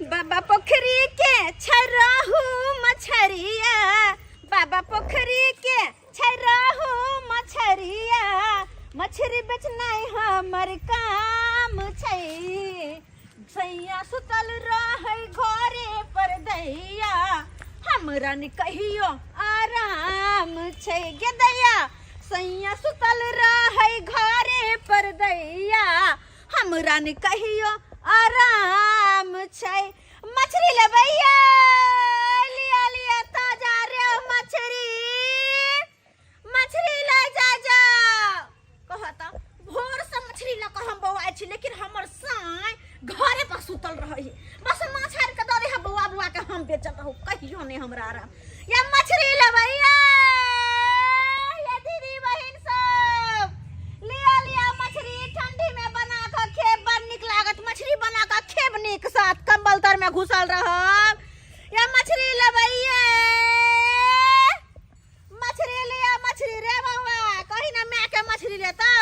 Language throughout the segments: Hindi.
बाबा पोखरी के छरहू मछरिया, बाबा पोखरी के छरहू मछरिया, मछरी बेचना हमर काम छै। सैया सुतल रहे घरे पर दैया, हमरा ने कहियो आराम छै गे दैया। सैया सुतल रहे घरे पर दैया, हमरा ने कहियो आराम छै। मछली लेबैया, लिया लिया ताजा रे मछली, मछली ले जा जा। कहता भोर से मछली ल के हम बौआ छी, लेकिन हमर साई घरे पर सुतल रहे। बस माछ हार के दे दे बौआ बौआ के हम बेचत रहू, कहियो नहीं हमरा आराम। या मछली लेबैया, या दीदी बहिन सब लिया लिया मछली, ठंडी में बना के खेब बड़ निक लागत। मछली बना के खेब निक साथ कंबल तर में घुसल रहब। या मछली लेबैया, मछली लिया मछली रे बौआ, कही ना मैं के मछली लेतौ।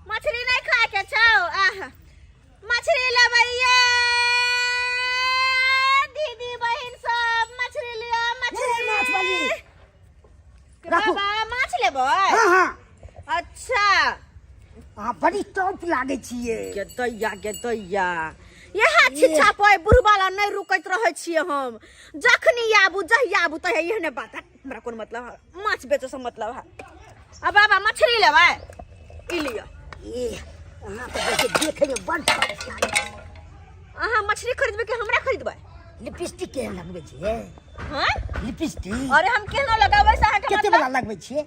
मछली नहीं खाए के छौ, आह मछली लेबैया, दीदी बहिन सब मछली लिया। मछली बाबा माछ लेबै? हाँ हाँ अच्छा बड़ी टॉप लागे छिए। के दैया यहाँ छिछा पे बुढ़बाला नहीं रुकैत रहे छिए हम। जखनी आबू जहिया आबू तहिया एहने बात है। हमरा कोन मतलब है माछ बेचे से मतलब है। अब बाबा मछली लेबै? ई लिया। ए अहाँ तो देखे में बड़ टॉप लागे। अहाँ मछली खरीदबै कि हमरा खरीदबै? लिपस्टिक के लगबै छिए? हां लिपस्टिक। अरे हम केना लगाबै से अहाँ के कते वाला लगबै छिए?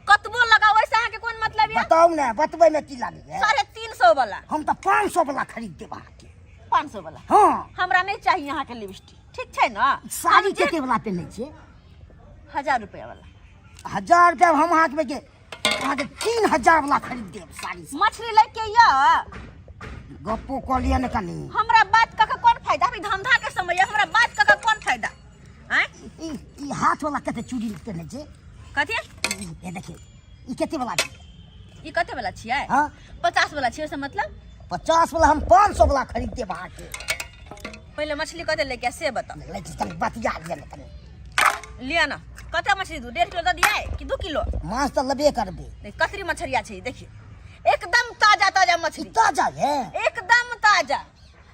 कतबो लगाबै से अहाँ के कोन मतलब है? बताओ ना, बतबै में की लागे है? 350 वाला। हम तो 500 वाला खरीद देब अहाँ के। 500 वाला? हाँ हमरा नहीं चाहिए अहाँ के लिपस्टिक, ठीक छै ना? साड़ी कते वाला पहनै छिए? 1000 रुपया वाला। 1000 रुपया हम अहाँ के 3000 वाला खरीद देब साड़ी। मछली लेके या गप्पो क लिया न कनी। हमरा बात क के कोन फायदा? अभी धंधा के समय है, हमरा बात क के कोन फायदा? हैं? ई हाथ वाला कते चूड़ी पहनै छै? कथि? ये देखिए ई कते वाला छै? ई कते वाला छियै? हां 50 वाला छियै से मतलब? 50 वाला हम 500 वाला खरीद देब अहाँ के। पहले मछली कते लेके से बता। ले तनी बतिया लिया न कनी। लिया ना। कते मछली दू? 1.5 किलो द दियै कि 2 किलो? माछ तो लेबे करबे। नहीं कतरी मछलिया छै देखिए, एकदम ताजा ताजा मछली। ताजा है एकदम ताजा।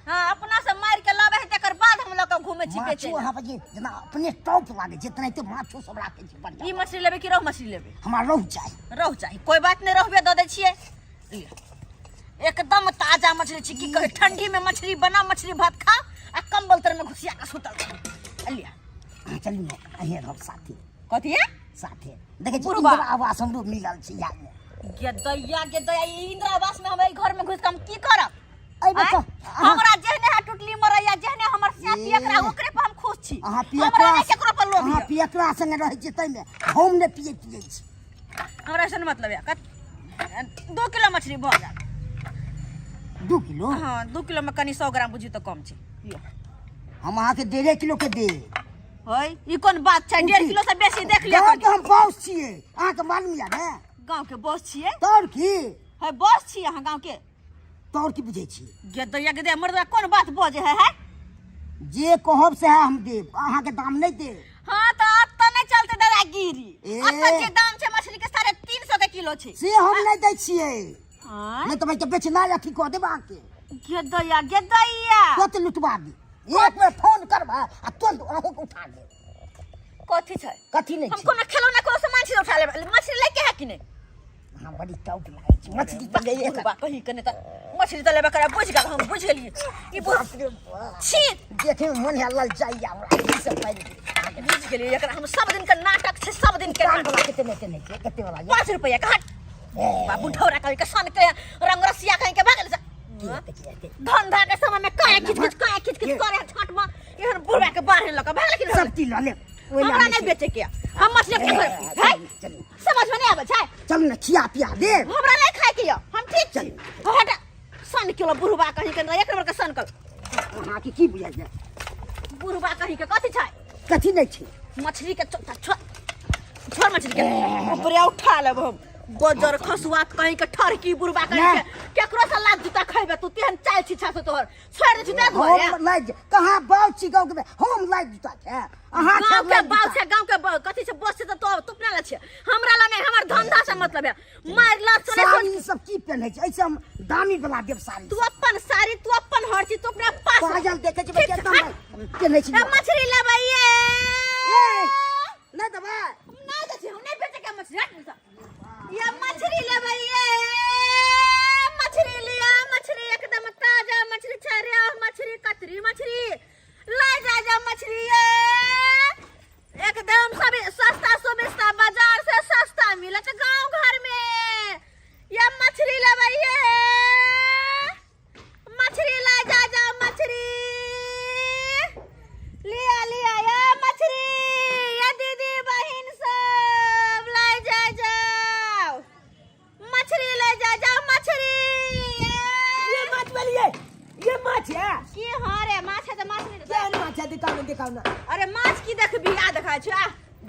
हां अपना से मार के लाबे है, तकर बाद हम लोग घूमे छी बेचे। माछो अहाँ पे जना अपने टॉप लागे जितना ते माछो सब राखे छी बढ़िया। ई मछली लेबे कि रोहु मछली लेबे? हमरा रोहु चाहिए। रोहु चाहिए, कोई बात नहीं, रोहु दे दै छियै। एकदम ताजा मछली छी। की कहे ठंडी में मछली बना, मछली भात खा आ कंबल तर में घुसिया के सुतल रह। लिया चलू न अहे रह साथी। कथि है? साथे देखे छी बुढ़बा। इंदिरा आवास हमरो मिलल छै याद में। गे दैया इंदिरा आवास में हम एहि घर में घुस के हम की करब? आई बता हमरा जेहने है टुटली मरैया, जेहने हमर साथी एकरा ओकरे पर हम खुश छी। अहाँ हमरा नहीं केकरो पर लोभ अहाँ है। पियकरा संगे रहै छी तै में हम ने पिए छी। हमरा से मतलब है 2 किलो मछली भ जात। 2 किलो? हां 2 किलो में कनी 100 ग्राम बुझी तो कम छै। हम अहाँ के 1.5 किलो के दे। होय ई कोन बात छै? 1.5 किलो से बेसी देख लिया गाँव कनी। के हम बॉस छिए, अहाँ के मालूम या ने? गांव के बॉस छियै? तौर की है बॉस छी अहाँ गांव के? तौर की बुझै छी? गे दैया मर्दवा कोन बात बजे है? जे कहब से हम देब, अहाँ के दाम नहीं देब। हां त अब त नहीं चलते दादागिरी। ए। अब त जे दाम छै मछली के 350 के किलो छै। से हम नहीं दै छिए। हां नहीं तो भाई के बेचना या की कह देब अहाँ के। गे दैया कत लुटवा दी। एक बेर फोन करबा आ तुरंत अहू के उठा ले। कथि छै? कथी नहीं हम छै? कोनो खिलौना कोनो सामान छी उठा लेब। मछली लेके है कि नहीं? हां बड़ी टॉप लागे छै मछली त गई एक बा कही कने त मछली त लेबे करे बुझ गेल, हम बुझ गेलिए। ई छी देखे में मन हल्लल चाहिए हमरा ई सब पहले बुझ गेलिए। एकरा हम सब दिन के नाटक छै, सब दिन के दाम नाटक। वाला कितने नहीं छै? कते वाला 5 रुपया का हट। बाबू ढौरा कहि के सन के रंग रसिया कहि के भागल से। धंधा के समय में काहे खिच करे छठ में एहन बुढ़वा के बाहर लगा भागल कि सब ती ला ले। हमरा नहीं बेचे के हम मछली के घर है समझ में नहीं आवे छै। चल न खिया पिया दे। हमरा नहीं खाए के हम ठीक छी। हट सन किलो बुढ़वा कहि के एक नंबर के सन कर। अहाँ के की बुझाय छै? बुढ़वा कहि के कथि छै? कथी नहीं छै? मछली के छोड़ मछली के ऊपर उठा लेब हम। गोजर खसुआत कहीं के ठरकी बुरबा कहीं के केकरो से लात जूता खइबे तू तेहन चाल छिछा से तोहर छोड़ दे छुटा घरे हम लाग कहां बाउ छी गांव के हम लाग जुता छे अहां गांव के बाउ कथि से बस से तो तुपना ला छे हमरा ला नहीं हमर धंधा से मतलब है मार ला सोने साड़ी सब की पहने छे ऐसे हम दामी वाला देव साड़ी तू अपन साड़ी तू अपन हर चीज तू अपना पास पागल देखे छे केतना पहने छी मछली लेबैये ना दबा ना दे हम नहीं बेचे के मछली ये मछली लेबैये मछली लिया मछली एकदम ताजा मछली छरिया मछली कतरी मछली ले जा मछली एकदम सब सस्ता सुविस्ता बाजार से सस्ता मिलत गांव घर में ये मछली लेबैये मछली ले जा मछली लिया ये मछली ये दीदी बहन सब ले जाओ मछली ले जा मछली ये माछ वाली है ये माछ है की हां रे माछ है तो माछ नहीं क्या माछ है दिखाओ ना अरे माछ की देख बिया देखा छ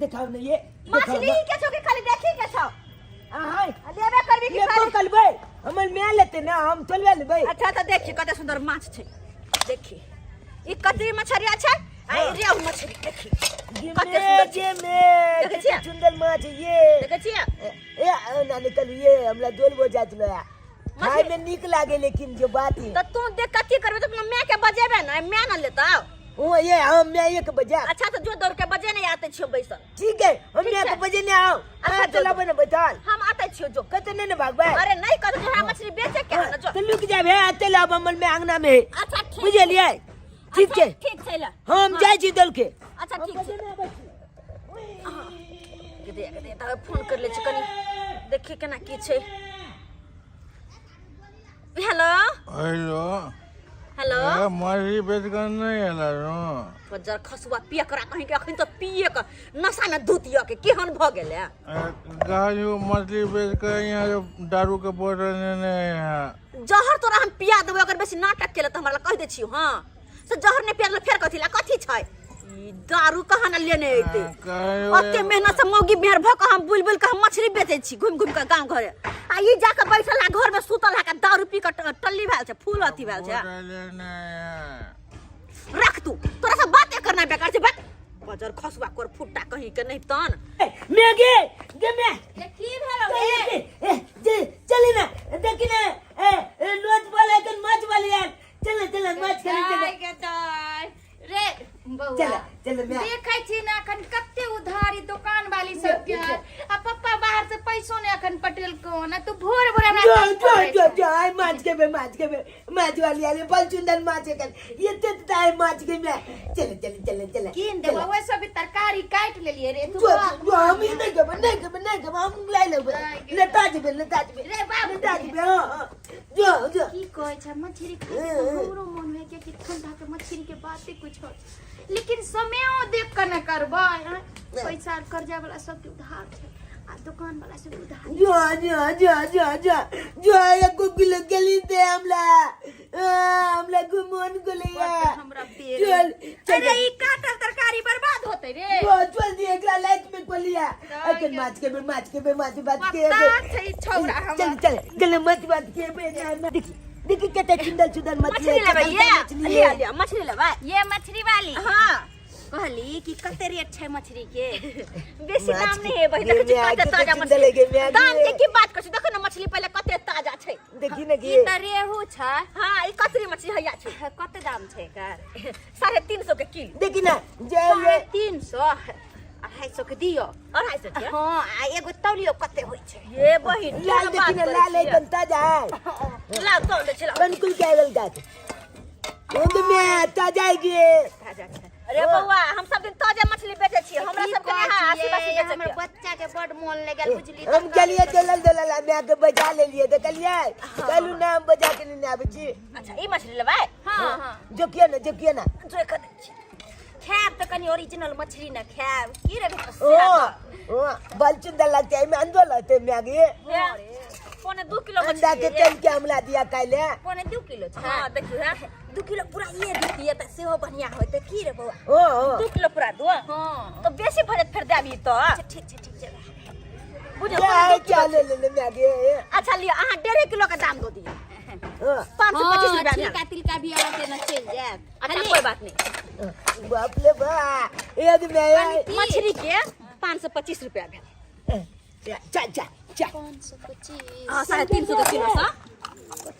दिखाओ ना ये मछली के छो के खाली देखी के छो हां लेबे करबी की ये पकड़बै हमर में लेते ना हम तोलबे लेबै अच्छा तो देखी कते सुंदर माछ छै देखी ई कतरी मछरिया छै आई रेहू मछली देखी कते सुंदर देखिए सुंदर माछ ये देखै छियै ए ना निकल ये हमरा दोलबो जात लो खाए में निक लागे लेकिन जो बात है तो तू देख कथि करबे तो अपना मैं के बजेबे ना मैं ना लेता ओ ये हम मैं एक बजा अच्छा तो जो दौड़ के बजे नहीं आते छियो बैसल ठीक है हम मैं के बजे ने आओ अच्छा चला बने बैठाल हम आते छियो जो कते ने भागबे अरे नहीं कत जो मछली बेचे के ना जो तो लुक जाबे आते ला बमल में आंगना में अच्छा ठीक बुझलिए ठीक है ठीक छै ला हम जाय छी दल के अच्छा ठीक छै दे त फोन कर ले छी कनी देखी केना की छै हेलो हेलो हेलो मछली बेच कर नहीं है रो बजार खसुआ पिए करा कहीं के अखन तो पिए के नशा में दूतिया के केहन भ गेले गाजू मछली बेच कर यहाँ जो दारू के बोतल ने है जहर तोरा हम पिया देबो अगर बेसी नाटक केले त हमरा कह दे छियो हां से जहर ने पिया फेर कथि ला कथि छै ई दारू कहां न लेने एते ओते मेहनत से मौगी बिहार भ के हम बुलबुल के हम मछली बेचै छी घुम घुम के गांव घरे आ ई जाके बैठल है घर में सुतल है के दारू पी के टल्ली भेल छै फूल अथी भेल छै रख तू तोरा से बातें करना बेकार छै बजार खसुआ कर फुट्टा कहीं के नहीं तन मेगे गे मैं ये की भेलो जे चली ना देखी ना नोच वाले के माछ वाली यार चल माछ खाली चल रे बउआ चल मैं देखै छी ना अखन कते उधारी दुकान वाली सब के आ पप्पा बाहर से पैसो ने अखन पटेल को ना तू भोर भोर हमरा जो आई माछ के माछ वाली यार बल सुंदर माछ के ये ते ताई माछ के मैं चल किन देबो ओए सब तरकारी काट लेलिए रे तू जो हम ही नहीं के हम लाई लेबे लेता जेबे रे बाबू लेता जेबे जो की कहै छ मछली खाए हमरो मन है कि ठंडा के मछली के बातें कुछ हो लेकिन समयो देख के न करबै पैसा कर्जा वाला सब के उधार छै आ दुकान वाला सब उधार जो एक किलो गली दे हमला गुमन को ले हमरा बेर अरे ई काटल तरकारी बर्बाद होतै रे चल दिए एकरा लाइट में कोलिया अखन माछ के बात के छै छौरा हम चल बात के देखी केते सुंदर मछली लेबै ये मछली लेबै ये मछली वाली हां कहली कि कते रेट छै मछली के बेसी दाम नहीं है भाई देख छी कते ताजा मछली दाम के की बात कर छी देखो ना मछली पहले कते ताजा छै देखी ना ई त रेहू छै हां ई कतरी मछली हैया छै कते दाम छै एकर 350 के किलो देखी ना जे 300 250 के दियो 250 के हां आ एगो तौलियो कते होय छै ये बहिन लाल देखी ना लाल एकदम ताजा है लाल तौल दे छला बिल्कुल केवल का ओंद में ताजा है के ताजा अरे बउआ हम सब दिन ताजा मछली बेचे छी हमरा सब के हां आसी-पासी बेचे हमर बच्चा के बड मोन लगल बुझली हम गेलिए दलल मैं के बजा ले लिए देखलिए कहलू नाम बजा के नहीं आबै छी अच्छा ई मछली लेबै हां जोकिया ना जो कर खाब त कनी ओरिजिनल मछली न खाब की रे ओ बल सुंदर लगते है मैं अंदर लगते मैं आगे पौने 2 किलो अंडा के तेल के हमला दिया काले पौने 2 किलो छै हां देखियो है 2 किलो पूरा ये दिए त सेहो बढ़िया होय त की रे बउआ ओ 2 किलो पूरा दो हां तो बेसी भरत फिर देबी तो ठीक छै बुझे क्या ले मैगी अच्छा लियो अहाँ 1.5 किलो का दाम दो दिए 525 रुपया ठीक है तिल का भी आते ना चल जाए अच्छा कोई बात नहीं बाप रे बा ये मैं मछली के 525 रुपया भेल चल 525 हां 350 का किलो सा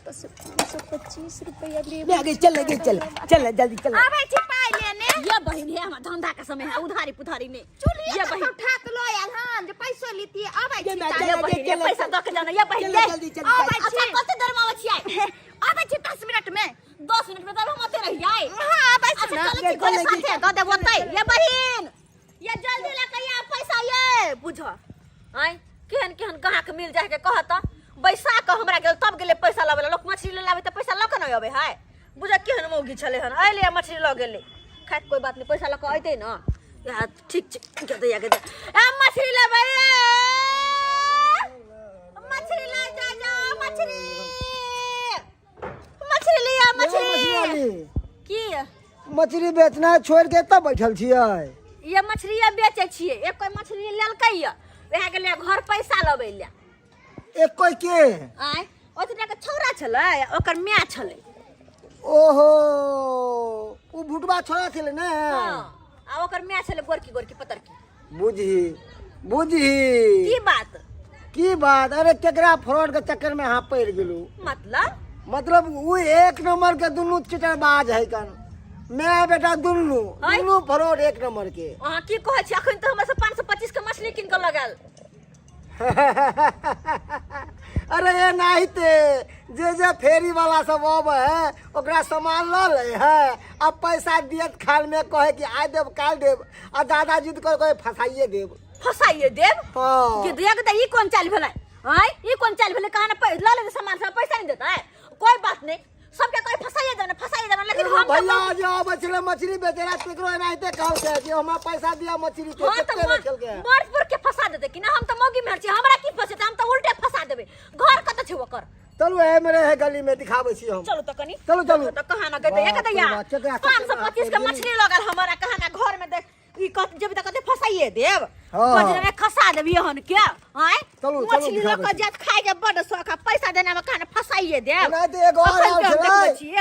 525 रुपया भी मैगी चल जल्दी चल आबै छी पाई लेने ये बहिन है हमरा धंधा का समय है उधारी पुधारी नहीं चलिए ये तो बहिन ठाक लो यार हां जे पैसा लेती आबै छी ये बहिन ये पैसा दो के जाना ये बहिन ये आबै छी कते देर में आबै छी आबै छी 10 मिनट में 10 मिनट में तब हम आते रह जाए हां आबै छी ना साथे दो दे बोतै ये बहिन ये जल्दी लेके आ पैसा ये बुझो आय केहन केहन कहाँ के मिल जाए के कहत बैसाख के हमरा गेल तब गेले पैसा लावे लोग मछली ले लावे त पैसा ल के न आवे है बुझा केहन मौगी छले हन आइले मछली ल गेले खात कोई बात नहीं पैसा ल के आइते न या ठीक के दे ए मछली लेबै मछली ले जा मछली मछली लिया मछली की मछली बेचना छोड़ के तब बैठल छियै ये मछली बेचे छिए एक कोई मछली लेलकै या वह गेले घर पैसा लबै ले एक कोई के आय ओतटा के छौरा छलै ओकर माय छलै ओहो उ भुटबा छोड़ा छले ने हां आ ओकर माय छलै गोरकी गोरकी पतरकी बुझी की बात अरे केकरा फ्रॉड के चक्कर में हां पड़ गेलू मतलब उ एक नंबर के दुनु चिटरबाज है कन मैं बेटा दुनु फ्रॉड एक नंबर के अहाँ की कहै छी अखन त हमरा से 525 के मछली किन के लगाल अरे ये नहीं ते जे फेरी वाला सब अब है ओकरा सामान ल ले है अब पैसा दियत खाल में कहे कि आइ देब काल देब आ दादा जिद कर कहे फसाइए देब हां कि दिया के ई कोन चाल भेलै हाय ई कोन चाल भेलै कहां न ल ले सामान से पैसा नहीं देता है कोई बात नहीं सबके कोई फसाइए देना लेकिन हम भैया जो बचले मछली बेचेला केकरो एनाइते कहल छै कि हमरा पैसा दिया मछली के केते बेचल के मर्दपुर के फसा देते कि ना हम त मौगी में छी हमरा की फसे हम त उल्टे फसा देबे घर कत छै ओकर चलो ए मेरे है गली में दिखाबै छी हम चलो त कनी चलो त कहां न गते एक त या 525 के मछली लगल हमरा कहां ना घर में देख ई कत जब तक कते फसाइए देब बजरे में खसा देबी हन के आय मछली लक जात खाए के बड़ शौक पैसा देना में कहां फसाइए देब नहीं तो एगो और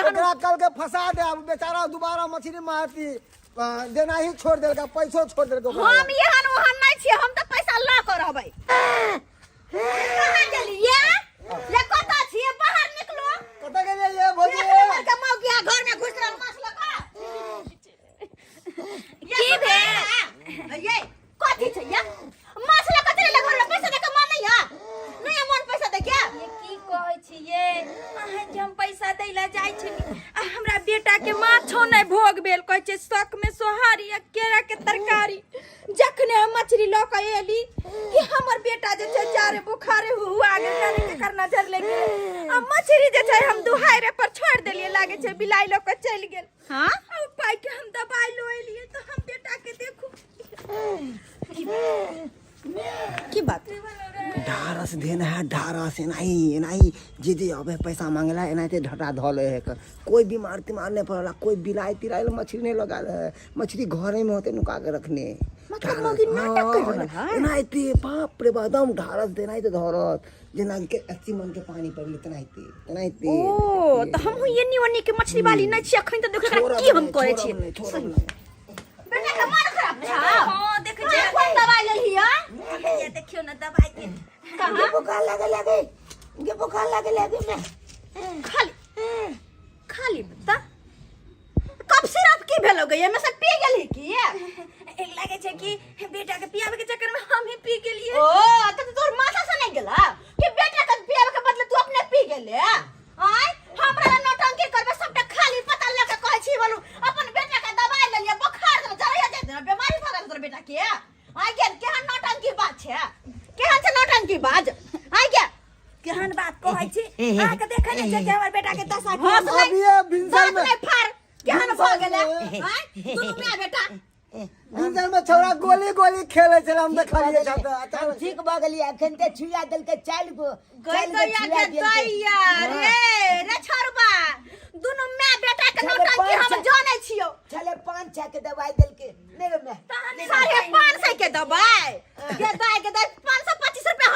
एकरा कल के फसा देब बेचारा दोबारा मछली मारती देना ही छोड़ देलका पैसो छोड़ देलका हम एहन ओहन नहीं छी हम त पैसा ल के रहबै कहां गेलिए ये कत छी बाहर निकलो कत गेलिए ये भोजी के मौगिया घर में घुस रहल माछ लका की भे ये कथि छै ये माछ लका तेरे ले घर में पैसा दे के मन नहीं मन पैसा दे के ये की कहै छी ये अहाँ जे हम पैसा दै ला जाय छी आ हमरा बेटा के माछो नै भोग भेल कहै छै शौक में सोहारी आ केरा के तरकारी जखने हम मछली ल के एली कि हमर बेटा जे छै जारे बुखारे हुआ गेल जाने के करना नजर लग गेल आ मछली जे छै हम दुहारे पर छोड़ देलिए लागे छै बिलाई ल के चल गेल हां अब पाई के हम दबाई लो एलिए तो हम बेटा के देखू की बात ढारस देना है ढारस नहीं जे अबे पैसा मांगला एनाते ढटा धले है कोई बीमार तिमार नहीं पड़ला कोई बिलाई तिराई मछली नहीं लगा है मछली घरे में होते नुका के रखने एनाते बाप रे एकदम ढारस देना है तो धरत जना के 80 मन के पानी पड़ले तनाइते ओ तो हम ये निवनी के मछली वाली नहीं छी अखन तो देख की हम करे छी बेटा का मन खराब छै हां देख जे कोन दवाई लेली है ये देखियो ना दवाई के कहां बुखार लगे मैं खाली बता कब सिरप की भेलो गई में से पी गेली की एक लागे छै कि बेटा के पियावे के चक्कर में हम ही पी गेलिए ओ तो तोर माथा से नहीं गेला कि बेटा के पियावे के बदले तू अपने पी गेले आय हमरा नौटंकी करबे सबटा खाली पता लगे कहै छी बोलू अपन बेटा के दवाई ले लिया बुखार में जरिया दे देना बीमारी भ गेल तोर बेटा के आय केहन नौटंकी बात छै केहन छै नौटंकी बाज आय केहन बात कहै छी आ के देखै नै छै कि हमर बेटा के दशा की अब ये भिंसर में फार केहन भ गेले आय दुनू माय बेटा भिंसर में छोरा गोली खेले छल हम देखलिए हम ठीक भ गेली अखन ते छुआ देल के 4 गो गई तो या के दैया रे छोरबा दुनू माय बेटा के नौटंकी हम जानै छियो चले 5-6 के दवाई देल के मेरे में 550 के दवाई के दाई के 525 रुपया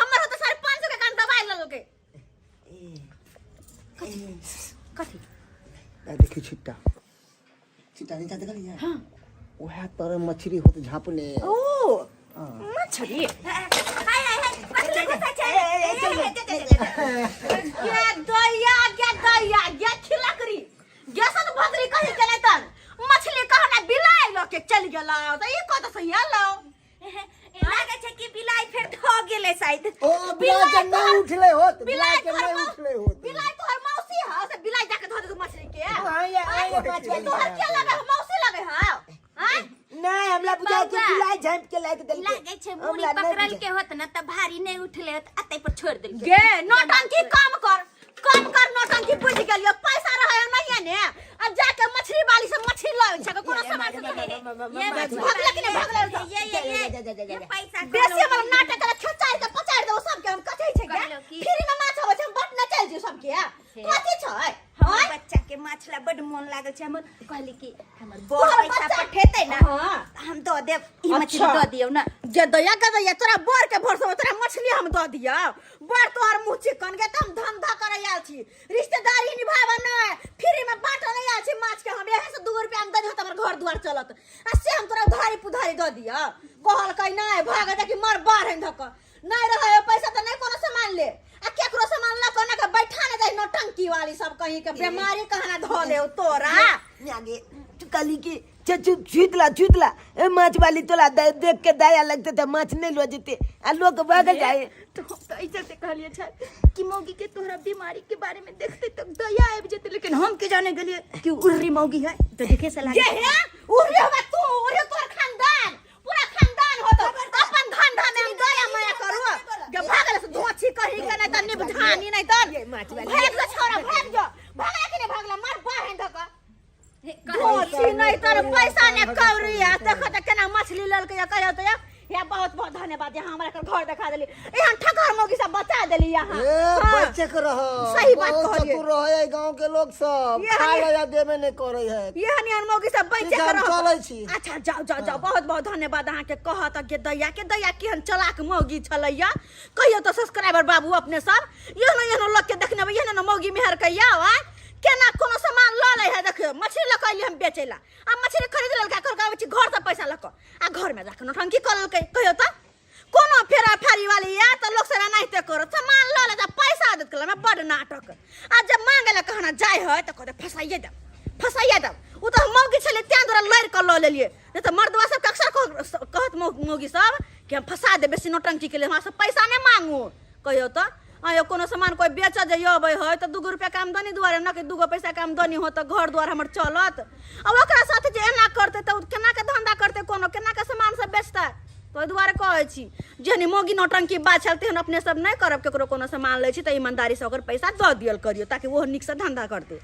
है वह तरह मछली होते झापने ओ मछली खिलकरी गैसन भदरी कही गेलै तन मछली कहना बिलाई ल के चल गेला त ई कत से आलो लागे छै कि बिलाई फेर ध गेलै शायद ओ बिलाई के नहीं उठले होत बिलाई के नहीं उठले होत बिलाई तोहर मौसी ह से बिलाई जाके ध दे मछली के आइए मछली तोहर के लगे मौसी लगे ह हां नहीं हमरा बुझा के बिलाई झाँप के लाग देल लागे छे मुड़ी पकड़ल के होत न त भारी नहीं उठले त अतै पर छोड़ देल गे नौटंकी कम कर नौटंकी बुझ गेलियो पैसा रहे नहीं ने अब जाके मछली वाली से मछली लावे छ कोनो सामान से ये भागले कि नहीं भागले ये पैसा बेसी वाला नाटक करे खचाई के पचाड़ दो सब के हम कथै छै गे फ्री में माछ होय छै बट न चल जे सब के कथि छै हमर बच्चा के माछला बड मन लागल छै हम कहली कि हमर बड़ पैसा पठेतै ना हम द देब ई मछली द दियौ ना जे दया गदया तोरा बोर के भरसो तोरा मछली हम द दिया बोर तोहर मुंह चिकन के हम धंधा करे आल छी रिश्तेदारी निभावे न फ्री में बांट नहीं आल छी माछ के हम एहे से 2 रुपया आमदनी होत हमर घर दुआर चलत आ से हम तोरा उधारी पुधारी द दिया कहल कई नहीं भाग दे कि मर बाहर है धक नहीं रहे पैसा त नहीं कोनो सामान ले आ केकरो सामान ला कोना के बैठा न जाई नौटंकी वाली सब कहीं के बीमारी कहना ध ले तोरा आगे कली की छुतला ए माछ वाली तोला देख के दया लगते तो माछ नहीं लो जेते आ लोग भाग जाए तो हम तो ऐसे से कहलिए छ कि मौगी के तोहरा बीमारी के बारे में देखते तो दया आबि जेते लेकिन हम के जाने गेलिए कि उर्री मौगी है तो देखे से लागे ये है उर्री होगा तू उर्री तोर खानदान पूरा खानदान हो तो अपन धंधा में हम दया माया करू जब भागल से धोछी कही के नहीं त निबधानी नहीं त भाग जा छोरा भाग जा भागला कि नहीं भागला मार बाहर धक धोछी नहीं तर पैसा ने कौरी आ देख त केना मछली लल के कहियो त या बहुत बहुत धन्यवाद यहाँ हमरा घर दिखा देली यहाँ ठकर मौगी सब बता देली यहाँ बच्चे के रह सही बात बहुत कहलिए। चतुर रहे गांव के लोग सब ये खा हनी- ले या देवे नहीं करे है ये हनियन मौगी सब बैठे ठीक है, कर हम चलै छी। अच्छा जाओ बहुत बहुत धन्यवाद अहाँ के कहत के दैया केहन चलाक मौगी छलैया कहियो तो सब्सक्राइबर बाबू अपने सब एहनो लोग के देखने एहन न मौगी मेहर कहिया केना कोनो सामान ल ले है देखियो मछली ल कैली हम बेचेला आ मछली खरीद लेलका कर छी घर से पैसा लक आ घर में जाके नौटंकी कर लेलकै कहियो त कोनो फेरा फेरी वाली या त लोग से नहीं ते करो सामान ल ले त पैसा देत कला में बड़ नाटक आ जब मांगे ला कहना जाय है त कहते फसाइए दब उ त मौगी छले त्या द्वारा लड़ कर ल लेलिए नहीं त मर्दवा सब अक्सर कहत मौगी सब कि हम फसा दे बेसी नौटंकी के लिए हमरा से पैसा नहीं मांगू कहियो त आयो कोनो सामान कोई बेच जाइयो अबै है त 2 रुपया के आमदनी दुआरे न कि 2 पैसा के आमदनी हो त घर द्वार हमर चलत अब ओकरा साथ जे एना करते त केना के धंधा करते कोनो केना के सामान सब बेचता तो दुआरे कहै छी जेहनी मौगी नौटंकी बात चलते हन अपने सब नहीं करब केकरो कोनो सामान लै छी त ईमानदारी से ओकर पैसा द दियल करियो ताकि वो निक से धंधा करते